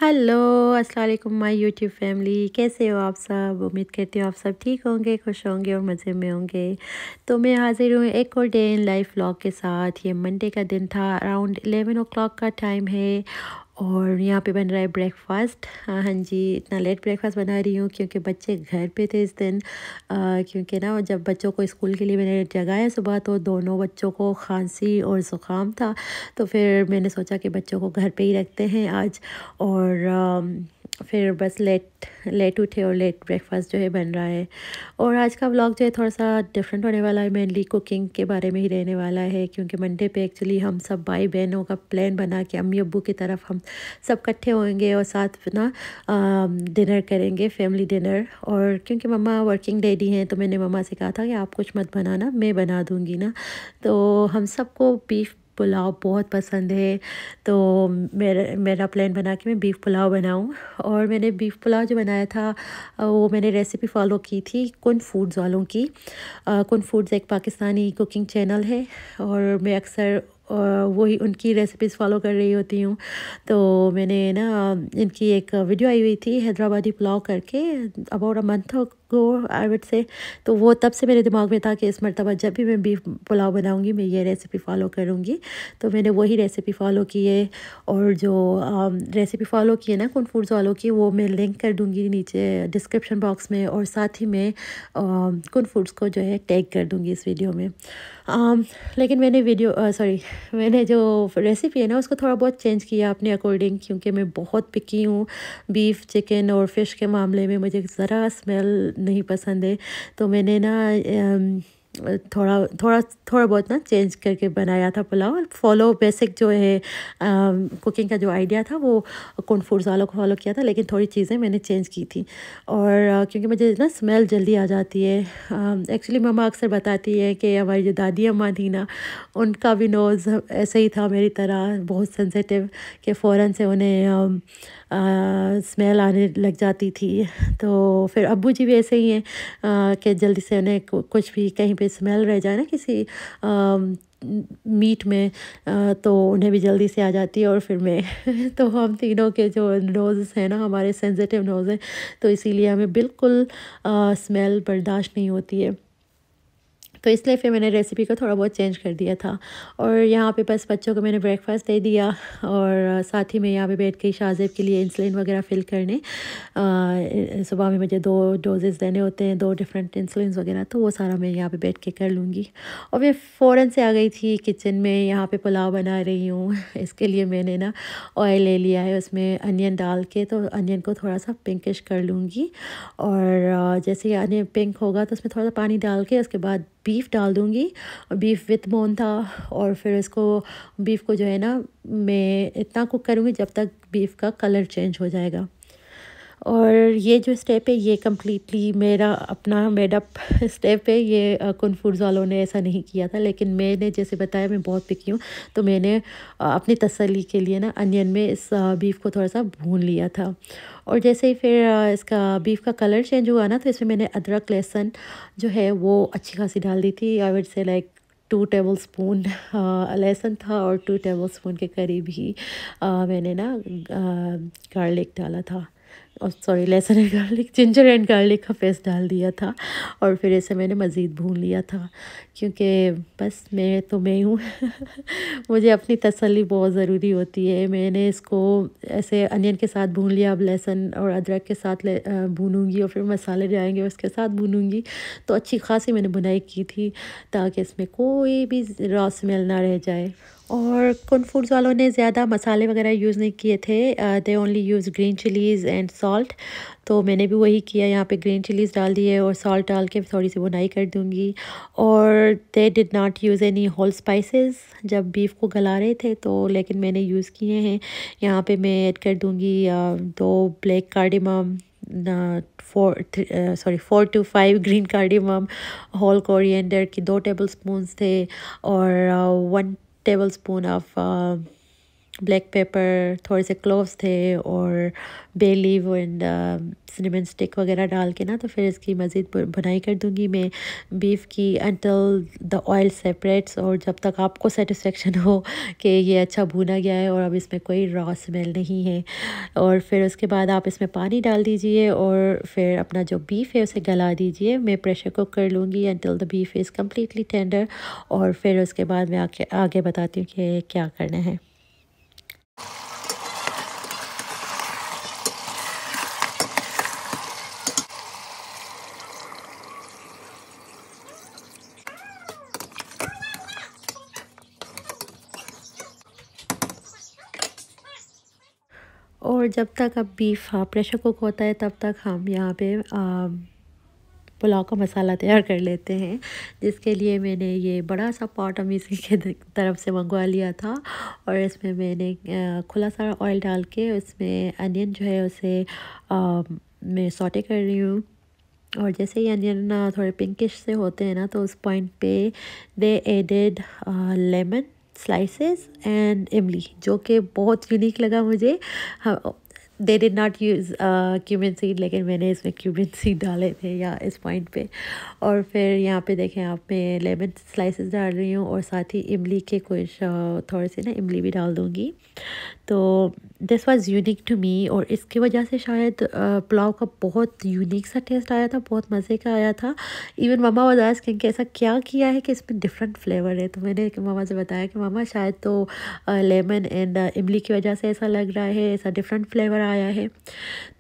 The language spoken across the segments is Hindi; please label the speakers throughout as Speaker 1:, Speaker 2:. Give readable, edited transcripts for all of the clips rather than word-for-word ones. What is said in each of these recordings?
Speaker 1: हेलो, अस्सलाम वालेकुम माय यूट्यूब फैमिली। कैसे हो आप सब? उम्मीद करती हूँ आप सब ठीक होंगे, खुश होंगे और मज़े में होंगे। तो मैं हाज़िर हूँ एक और डे इन लाइफ व्लॉग के साथ। ये मंडे का दिन था, अराउंड 11 ओ क्लॉक का टाइम है और यहाँ पे बन रहा है ब्रेकफ़ास्ट। हाँ हाँ जी, इतना लेट ब्रेकफ़ास्ट बना रही हूँ क्योंकि बच्चे घर पे थे इस दिन। क्योंकि ना जब बच्चों को स्कूल के लिए मैंने जगाया सुबह तो दोनों बच्चों को खांसी और ज़ुकाम था। तो फिर मैंने सोचा कि बच्चों को घर पे ही रखते हैं आज। और फिर बस लेट लेट उठे और लेट ब्रेकफ़ास्ट जो है बन रहा है। और आज का व्लॉग जो है थोड़ा-सा डिफरेंट होने वाला है, मेनली कुकिंग के बारे में ही रहने वाला है क्योंकि मंडे पे एक्चुअली हम सब भाई-बहनों का प्लान बना के अम्मी-अब्बू की तरफ हम सब इकट्ठे होंगे और साथ में ना डिनर करेंगे, फैमिली डिनर। और क्योंकि मम्मा वर्किंग लेडी हैं तो मैंने मम्मा से कहा था कि आप कुछ मत बनाना, मैं बना दूँगी ना। तो हम सबको बीफ पुलाव बहुत पसंद है, तो मेरा मेरा प्लान बना कि मैं बीफ पुलाव बनाऊं। और मैंने बीफ पुलाव जो बनाया था वो मैंने रेसिपी फॉलो की थी कुन फूड्स वालों की। कुन फूड्स एक पाकिस्तानी कुकिंग चैनल है और मैं अक्सर वही उनकी रेसिपीज़ फॉलो कर रही होती हूँ। तो मैंने ना इनकी एक वीडियो आई हुई थी हैदराबादी पुलाव करके, about a month go I would say. तो वो तब से मेरे दिमाग में था कि इस मर्तबा जब भी मैं बीफ पुलाव बनाऊंगी मैं ये रेसिपी फ़ॉलो करूंगी। तो मैंने वही रेसिपी फ़ॉलो की है। और जो रेसिपी फ़ॉलो की है ना कुन फूड्स वालों की, वो मैं लिंक कर दूंगी नीचे डिस्क्रिप्शन बॉक्स में, और साथ ही मैं कुन फूड्स को जो है टैग कर दूंगी इस वीडियो में। लेकिन मैंने जो रेसिपी है ना उसको थोड़ा बहुत चेंज किया अपने अकॉर्डिंग, क्योंकि मैं बहुत पिकी हूँ बीफ, चिकन और फ़िश के मामले में। मुझे ज़रा स्मेल नहीं पसंद है। तो मैंने ना थोड़ा थोड़ा थोड़ा बहुत ना चेंज करके बनाया था पुलाव। फॉलो बेसिक जो है कुकिंग का जो आइडिया था वो कौन फूड्स वालों को फॉलो किया था, लेकिन थोड़ी चीज़ें मैंने चेंज की थी। और क्योंकि मुझे ना स्मेल जल्दी आ जाती है। एक्चुअली मम्मा अक्सर बताती है कि हमारी जो दादी अम्मा थी ना, उनका भी नोज़ ऐसे ही था मेरी तरह, बहुत सेंसिटिव, कि फ़ौरन से उन्हें स्मेल आने लग जाती थी। तो फिर अब्बू जी भी ऐसे ही हैं कि जल्दी से उन्हें कुछ भी कहीं पे स्मेल रह जाए ना किसी मीट में, तो उन्हें भी जल्दी से आ जाती है। और फिर मैं तो हम तीनों के जो नोज़ हैं ना, हमारे सेंसिटिव नोज़ हैं, तो इसीलिए हमें बिल्कुल स्मेल बर्दाश्त नहीं होती है। तो इसलिए फिर मैंने रेसिपी को थोड़ा बहुत चेंज कर दिया था। और यहाँ पे बस बच्चों को मैंने ब्रेकफास्ट दे दिया और साथ ही मैं यहाँ पे बैठ गई शाहज़ेब के लिए इंसुलिन वगैरह फ़िल करने। सुबह में मुझे 2 डोजेज़ देने होते हैं, 2 डिफरेंट इंसुलिन्स वगैरह, तो वो सारा मैं यहाँ पे बैठ के कर लूँगी। और मैं फ़ौरन से आ गई थी किचन में, यहाँ पे पुलाव बना रही हूँ। इसके लिए मैंने ना ऑयल ले लिया है, उसमें अनियन डाल के, तो अनियन को थोड़ा सा पिंकिश कर लूँगी। और जैसे ही अनियन पिंक होगा तो उसमें थोड़ा सा पानी डाल के उसके बाद बीफ डाल दूँगी। और बीफ विथ बोन था। और फिर इसको बीफ को जो है ना मैं इतना कुक करूँगी जब तक बीफ का कलर चेंज हो जाएगा। और ये जो स्टेप है ये कम्प्लीटली मेरा अपना मेड अप स्टेप है। ये कुन फूड्स वालों ने ऐसा नहीं किया था, लेकिन मैंने जैसे बताया मैं बहुत पिकी हूँ, तो मैंने अपनी तसल्ली के लिए ना अनियन में इस बीफ को थोड़ा सा भून लिया था। और जैसे ही फिर इसका बीफ का कलर चेंज हुआ ना, तो इसमें मैंने अदरक लहसुन जो है वो अच्छी खासी डाल दी थी। I would say like 2 table spoon लहसुन था और 2 टेबल स्पून के करीब ही मैंने ना गार्लिक डाला था। और सॉरी, लहसुन and garlic, ginger and garlic का पेस्ट डाल दिया था। और फिर इसे मैंने मज़ीद भून लिया था, क्योंकि बस मैं तो मैं हूँ मुझे अपनी तसल्ली बहुत ज़रूरी होती है। मैंने इसको ऐसे अनियन के साथ भून लिया, अब लहसुन और अदरक के साथ भूनूंगी और फिर मसाले जाएंगे उसके साथ भूनूंगी। तो अच्छी खासी मैंने बुनाई की थी ताकि इसमें कोई भी रॉ स्मेल ना रह जाए। और कुन फूड्स वालों ने ज़्यादा मसाले वगैरह यूज़ नहीं किए थे। They only use green chillies and salt. तो मैंने भी वही किया, यहाँ पे ग्रीन चिलीज़ डाल दिए और सॉल्ट डाल के थोड़ी सी बुनाई कर दूँगी। और they did not use any whole spices जब बीफ को गला रहे थे, तो लेकिन मैंने यूज़ किए हैं। यहाँ पे मैं ऐड कर दूँगी 2 black cardamom, 4 to 5 green cardamom, whole coriander की 2 टेबल स्पून थे, और 1 tablespoon of black pepper, थोड़े से क्लोव्स थे और bay leaf and cinnamon stick वगैरह डाल के ना, तो फिर इसकी मज़ीद भुनाई कर दूँगी मैं बीफ की अंटिल द ऑयल सेपरेट्स, और जब तक आपको सेटिस्फेक्शन हो कि ये अच्छा भुना गया है और अब इसमें कोई रॉ स्मेल नहीं है। और फिर उसके बाद आप इसमें पानी डाल दीजिए और फिर अपना जो बीफ है उसे गला दीजिए। मैं प्रेशर कुक कर लूँगी until the beef is completely tender, और फिर उसके बाद मैं आगे बताती हूँ कि क्या करना है। और जब तक अब बीफ प्रेशर कुक होता है तब तक हम यहाँ पे पुलाव का मसाला तैयार कर लेते हैं, जिसके लिए मैंने ये बड़ा सा पॉट अम्मी जी के तरफ से मंगवा लिया था। और इसमें मैंने खुला सारा ऑयल डाल के उसमें अनियन जो है उसे मैं सौटे कर रही हूँ। और जैसे ही अनियन थोड़े पिंकिश से होते हैं ना, तो उस पॉइंट पे they added lemon slices and इमली, जो कि बहुत यूनिक लगा मुझे। They did not use cumin seed, लेकिन मैंने इसमें क्यूमिन सीड डाले थे या इस पॉइंट पे। और फिर यहाँ पे देखें आप, मैं लेमन स्लाइसेस डाल रही हूँ और साथ ही इमली के कुछ थोड़े से ना इमली भी डाल दूँगी। तो this was unique to me, और इसकी वजह से शायद पुलाव का बहुत यूनिक सा टेस्ट आया था, बहुत मज़े का आया था। इवन मामा वाज आस्किंग कि ऐसा क्या किया है कि इसमें डिफरेंट फ्लेवर है। तो मैंने मामा से बताया कि मामा शायद तो लेमन एंड इमली की वजह से ऐसा लग रहा है, ऐसा डिफरेंट फ्लेवर आया है।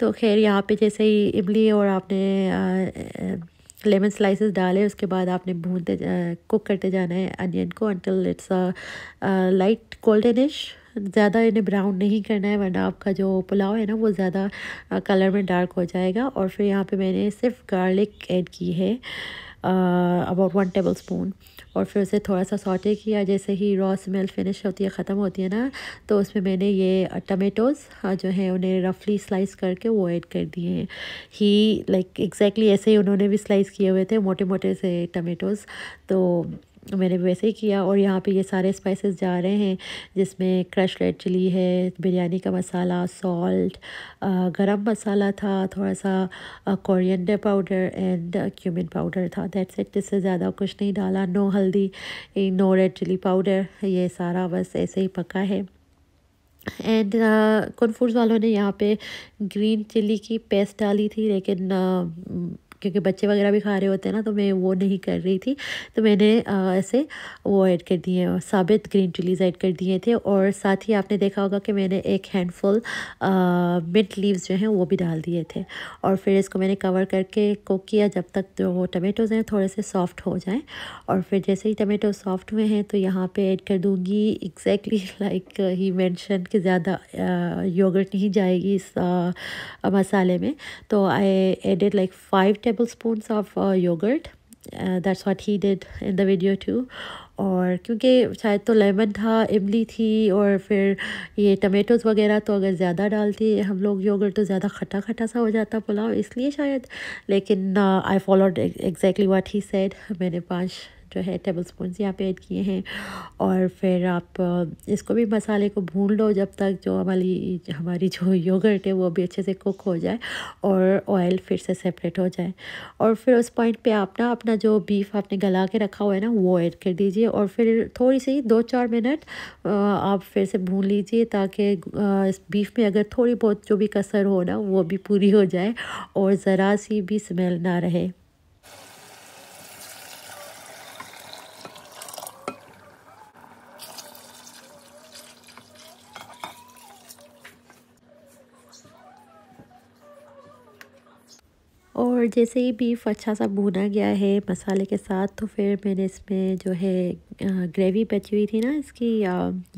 Speaker 1: तो खैर यहाँ पे जैसे ही इमली और आपने लेमन स्लाइसेस डाले, उसके बाद आपने भूनते कुक करते जाना है अनियन को अंटिल इट्स लाइट गोल्डनिश। ज़्यादा इन्हें ब्राउन नहीं करना है, वरना आपका जो पुलाव है ना वो ज़्यादा कलर में डार्क हो जाएगा। और फिर यहाँ पे मैंने सिर्फ गार्लिक ऐड की है, अबाउट 1 टेबल स्पून। और फिर उसे थोड़ा सा सॉटे किया। जैसे ही रॉ स्मेल फिनिश होती है, ख़त्म होती है ना, तो उसमें मैंने ये टमेटोज़ जो हैं उन्हें रफली स्लाइस करके वो ऐड कर दिए हैं। ही लाइक एग्जैक्टली ऐसे ही उन्होंने भी स्लाइस किए हुए थे, मोटे मोटे से टमेटोज़। तो मैंने भी वैसे ही किया। और यहाँ पे ये सारे स्पाइसेस जा रहे हैं, जिसमें क्रश रेड चिली है, बिरयानी का मसाला, सॉल्ट, गरम मसाला था, थोड़ा सा coriander powder and cumin powder था। दैट्स इट, इससे ज़्यादा कुछ नहीं डाला। नो हल्दी, नो रेड चिली पाउडर, ये सारा बस ऐसे ही पका है। एंड कॉर्नफूड्स वालों ने यहाँ पे ग्रीन चिली की पेस्ट डाली थी, लेकिन क्योंकि बच्चे वगैरह भी खा रहे होते हैं ना, तो मैं वो नहीं कर रही थी। तो मैंने ऐसे वो ऐड कर दिए, साबित ग्रीन चिलीज़ ऐड कर दिए थे। और साथ ही आपने देखा होगा कि मैंने एक हैंडफुल मिंट लीव्स जो हैं वो भी डाल दिए थे। और फिर इसको मैंने कवर करके कुक किया जब तक जो टमेटोज़ हैं थोड़े से सॉफ्ट हो जाएं। और फिर जैसे ही टमेटो सॉफ्ट हुए हैं, तो यहाँ पे ऐड कर दूँगी एग्जैक्टली लाइक ही मेंशन कि ज़्यादा योगर्ट नहीं जाएगी इस मसाले में। तो I added like 5 tablespoons of yogurt. That's what he did in the video too. और क्योंकि शायद तो लेमन था, इमली थी, और फिर ये टमेटोज़ वगैरह, तो अगर ज़्यादा डालती हम लोग योगर्ट तो ज़्यादा खट्टा खट्टा सा हो जाता पुलाव, इसलिए शायद। लेकिन I followed exactly what he said. मैंने 5 जो है टेबल स्पून यहाँ पे ऐड किए हैं। और फिर आप इसको भी मसाले को भून लो जब तक जो हमारी जो योगर्ट है वो भी अच्छे से कुक हो जाए और ऑयल फिर से सेपरेट हो जाए। और फिर उस पॉइंट पे आप ना अपना जो बीफ आपने गला के रखा हुआ है ना वो ऐड कर दीजिए। और फिर थोड़ी सी 2-4 मिनट आप फिर से भून लीजिए, ताकि इस बीफ में अगर थोड़ी बहुत जो भी कसर हो ना वो भी पूरी हो जाए और ज़रा सी भी स्मेल ना रहे। और जैसे ही बीफ अच्छा सा भुना गया है मसाले के साथ, तो फिर मैंने इसमें जो है ग्रेवी बची हुई थी ना इसकी,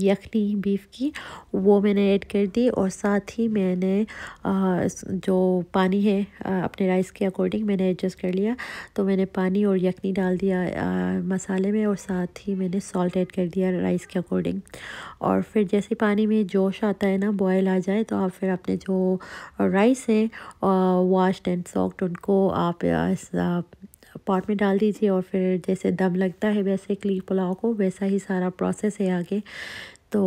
Speaker 1: यखनी बीफ की, वो मैंने ऐड कर दी। और साथ ही मैंने जो पानी है अपने राइस के अकॉर्डिंग मैंने एडजस्ट कर लिया। तो मैंने पानी और यखनी डाल दिया मसाले में, और साथ ही मैंने सॉल्ट ऐड कर दिया राइस के अकॉर्डिंग। और फिर जैसे पानी में जोश आता है ना, बॉयल आ जाए, तो आप फिर अपने जो राइस है वॉश्ड एंड सॉक्ड, उनको आप इस पॉट में डाल दीजिए। और फिर जैसे दम लगता है वैसे क्ली पुलाव को, वैसा ही सारा प्रोसेस है आगे। तो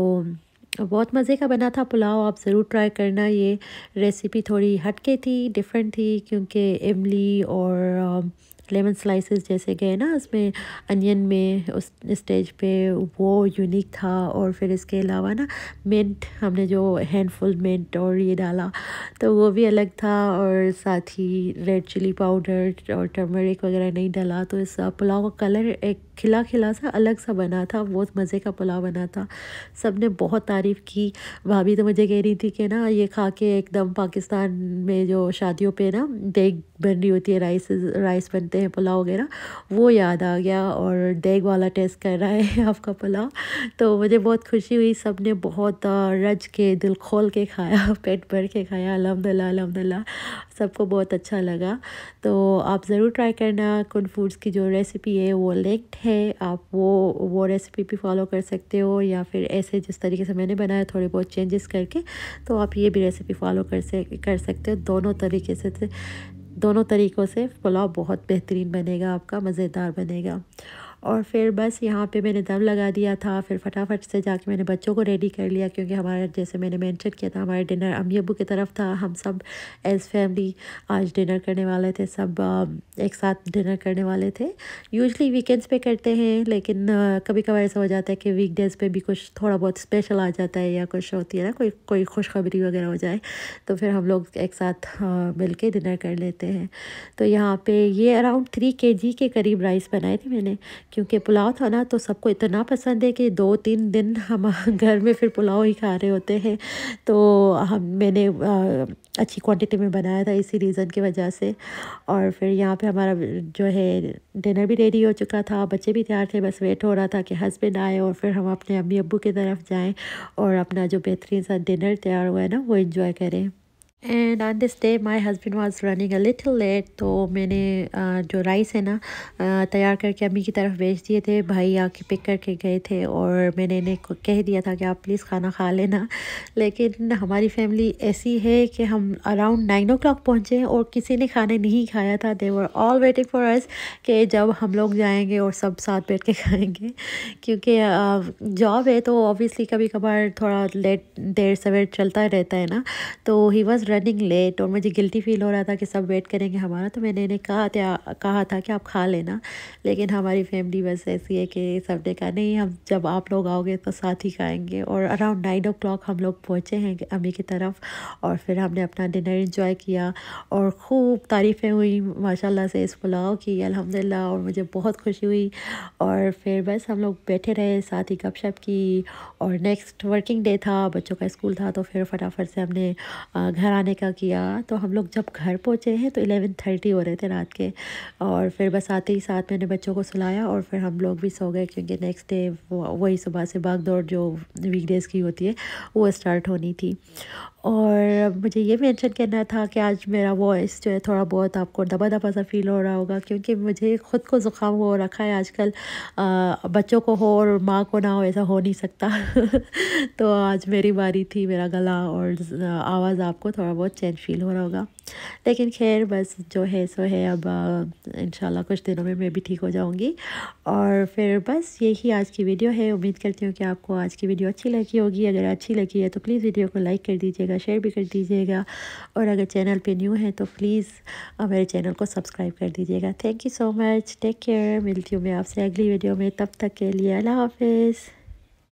Speaker 1: बहुत मज़े का बना था पुलाव, आप ज़रूर ट्राई करना। ये रेसिपी थोड़ी हटके थी, डिफरेंट थी, क्योंकि इमली और लेमन स्लाइसेस जैसे गए ना उसमें, अनियन में, उस स्टेज पे वो यूनिक था। और फिर इसके अलावा ना मिंट, हमने जो हैंडफुल मिंट और ये डाला तो वो भी अलग था। और साथ ही रेड चिली पाउडर और टर्मरिक वगैरह नहीं डाला, तो इस पुलाव का कलर एक खिला खिला सा अलग सा बना था। बहुत मज़े का पुलाव बना था, सब ने बहुत तारीफ़ की। भाभी तो मुझे कह रही थी कि ना ये खा के एकदम पाकिस्तान में जो शादियों पे ना देग बन रही होती है, राइस बनते हैं पुलाव वगैरह, वो याद आ गया और देग वाला टेस्ट कर रहा है आपका पुलाव। तो मुझे बहुत खुशी हुई, सब ने बहुत रज के दिल खोल के खाया, पेट भर के खाया, अल्हम्दुलिल्लाह अल्हम्दुलिल्लाह, सबको बहुत अच्छा लगा। तो आप ज़रूर ट्राई करना। कुन फूड्स की जो रेसिपी है वो लिंक्ड है, आप वो रेसिपी भी फॉलो कर सकते हो, या फिर ऐसे जिस तरीके से मैंने बनाया थोड़े बहुत चेंजेस करके, तो आप ये भी रेसिपी फॉलो कर सकते हो। दोनों तरीक़ों से पुलाव बहुत बेहतरीन बनेगा, आपका मज़ेदार बनेगा। और फिर बस यहाँ पे मैंने दम लगा दिया था, फिर फटाफट से जाके मैंने बच्चों को रेडी कर लिया, क्योंकि हमारा, जैसे मैंने मेंशन किया था, हमारा डिनर अम्मी अब्बू की तरफ था। हम सब एज़ फैमिली आज डिनर करने वाले थे, सब एक साथ डिनर करने वाले थे। यूजुअली वीकेंड्स पे करते हैं, लेकिन कभी कभार ऐसा हो जाता है कि वीकडेज़ पे भी कुछ थोड़ा बहुत स्पेशल आ जाता है, या कुछ होती है ना, कोई खुशखबरी वगैरह हो जाए, तो फिर हम लोग एक साथ मिल के डिनर कर लेते हैं। तो यहाँ पे ये अराउंड 3 kg के करीब राइस बनाए थे मैंने, क्योंकि पुलाव था ना, तो सबको इतना पसंद है कि 2-3 दिन हम घर में फिर पुलाव ही खा रहे होते हैं। तो मैंने अच्छी क्वांटिटी में बनाया था इसी रीज़न की वजह से। और फिर यहाँ पे हमारा जो है डिनर भी रेडी हो चुका था, बच्चे भी तैयार थे, बस वेट हो रहा था कि हस्बैंड आए और फिर हम अपने अम्मी अब्बू की तरफ जाएँ और अपना जो बेहतरीन सा डिनर तैयार हुआ है ना, वो इन्जॉय करें। And on this day my husband was running a little late, तो मैंने जो राइस है ना तैयार करके अम्मी की तरफ भेज दिए थे। भाई आके पिक करके गए थे और मैंने इन्हें कह दिया था कि आप प्लीज़ खाना खा लेना। लेकिन हमारी फैमिली ऐसी है कि हम अराउंड 9 o'clock पहुँचे और किसी ने खाने नहीं खाया था। They were all waiting for us कि जब हम लोग जाएंगे और सब साथ बैठ के खाएंगे, क्योंकि जॉब है तो ऑब्वियसली कभी कभार थोड़ा देर सवेर चलता रहता है ना। तो ही वॉज़ रनिंग लेट और मुझे गिल्टी फील हो रहा था कि सब वेट करेंगे हमारा, तो मैंने इन्हें कहा था कि आप खा लेना। लेकिन हमारी फैमिली बस ऐसी है कि सब ने कहा नहीं, हम जब आप लोग आओगे तो साथ ही खाएंगे। और अराउंड 9 o'clock हम लोग पहुँचे हैं अम्मी की तरफ, और फिर हमने अपना डिनर एंजॉय किया और खूब तारीफ़ें हुई माशाल्लाह से इस पुलाव की, अल्हम्दुलिल्लाह, और मुझे बहुत खुशी हुई। और फिर बस हम लोग बैठे रहे, साथ ही गपशप की। और नेक्स्ट वर्किंग डे था, बच्चों का स्कूल था, तो फिर फटाफट से हमने घर आने का किया। तो हम लोग जब घर पहुँचे हैं तो 11:30 हो रहे थे रात के। और फिर बस आते ही साथ मैंने बच्चों को सुलाया और फिर हम लोग भी सो गए, क्योंकि नेक्स्ट डे वही सुबह से भाग दौड़ जो वीकडेज़ की होती है वो स्टार्ट होनी थी। और मुझे ये मेंशन करना था कि आज मेरा वॉइस जो है थोड़ा बहुत आपको दबा दबा सा फील हो रहा होगा, क्योंकि मुझे ख़ुद को ज़ुकाम हो रखा है आजकल। बच्चों को हो और माँ को ना हो, ऐसा हो नहीं सकता। तो आज मेरी बारी थी, मेरा गला और आवाज़ आपको थोड़ा बहुत चेंज फील हो रहा होगा। लेकिन खैर बस जो है सो है, अब इंशाल्लाह कुछ दिनों में मैं भी ठीक हो जाऊंगी। और फिर बस यही आज की वीडियो है। उम्मीद करती हूँ कि आपको आज की वीडियो अच्छी लगी होगी। अगर अच्छी लगी है तो प्लीज़ वीडियो को लाइक कर दीजिएगा, शेयर भी कर दीजिएगा, और अगर चैनल पे न्यू है तो प्लीज़ मेरे चैनल को सब्सक्राइब कर दीजिएगा। Thank you so much, take care. मिलती हूँ मैं आपसे अगली वीडियो में, तब तक के लिए अल्लाह हाफिज़।